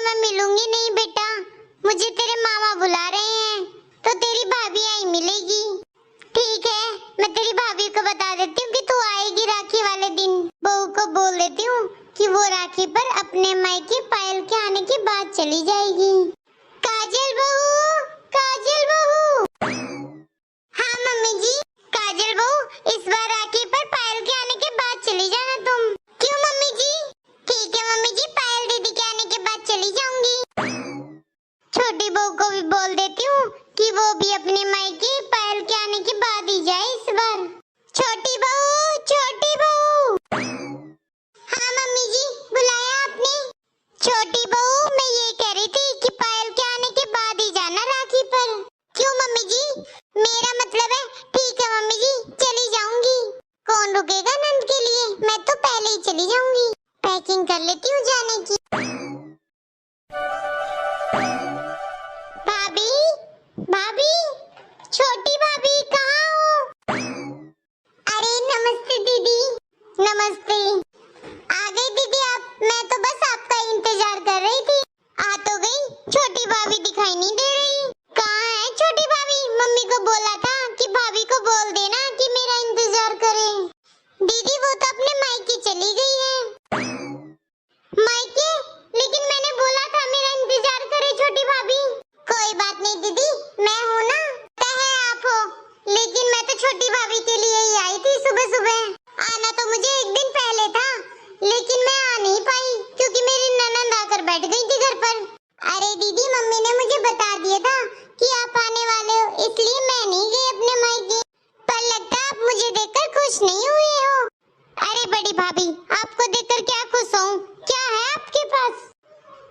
मैं मिलूंगी नहीं बेटा, मुझे तेरे मामा बुला रहे हैं, तो तेरी भाभी आई मिलेगी। ठीक है, मैं तेरी भाभी को बता देती हूँ कि तू आएगी राखी वाले दिन। बहू को बोल देती हूँ कि वो राखी पर अपने मायके पायल के आने की बात चली जाएगी। काजल बहू, काजल बहू। हाँ मम्मी जी। काजल बहू, इस बार राखी पर पायल के आने के बाद चली जाना तुम। क्यों मम्मी जी? ठीक है मम्मी जी, पायल दीदी के आने के बाद चली जाऊंगी। छोटी बहू को भी बोल देती हूँ कि वो भी अपने मायके पायल के आने के बाद ही जाए इस बार। छोटी बहू, छोटी बहू। हाँ मम्मी जी, बुलाया आपने? छोटी बहू, मैं ये कह रही थी कि पायल के आने के बाद ही जाना राखी पर। क्यों मम्मी जी? मेरा मतलब है ठीक है मम्मी जी, चली जाऊंगी। कौन रुकेगा नंद के लिए, मैं तो पहले ही चली जाऊंगी। पैकिंग कर लेती हूँ जाने की। भाभी, भाभी, छोटी भाभी कहाँ हो? अरे नमस्ते दीदी। नमस्ते। आ गई दीदी आप? मैं तो बस आपका इंतजार कर रही थी। आ तो गई, छोटी भाभी दिखाई नहीं दे रही। कहाँ है छोटी भाभी? मम्मी को बोला था कि भाभी को बोल देना कि मेरा इंतजार करे। दीदी वो तो अपने मायके चली गई है। मायके? लेकिन मैंने बोला था मेरा इंतजार करे छोटी भाभी। कोई बात नहीं दीदी, मैं हूँ ना। चाहे आप हो, लेकिन मैं तो छोटी भाभी के लिए ही आई थी सुबह सुबह। आना तो मुझे एक दिन पहले था, लेकिन मैं आ नहीं पाई क्योंकि मेरी ननद आकर बैठ गई थी घर पर। अरे दीदी, मम्मी ने मुझे बता दिया था कि आप आने वाले हो, इसलिए मैं नहीं गई अपने मायके। पर लगता है आप मुझे देखकर खुश नहीं हुए हो। अरे बड़ी भाभी, आपको देखकर क्या खुश हूँ? क्या है आपके पास?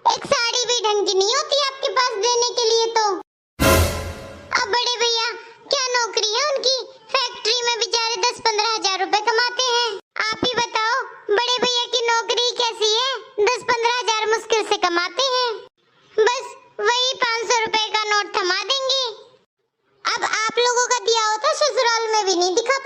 एक साड़ी भी ढंग की नहीं होती आपके पास देने के लिए तो। अब बड़े भैया, क्या नौकरी है उनकी? फैक्ट्री में बेचारे 10-15 हजार रुपए कमाते हैं। आप ही बताओ, बड़े भैया की नौकरी कैसी है? 10-15 हजार मुश्किल से कमाते हैं। बस वही 500 रुपए का नोट थमा देंगे। अब आप लोगों का दिया होता ससुराल में भी नहीं दिखा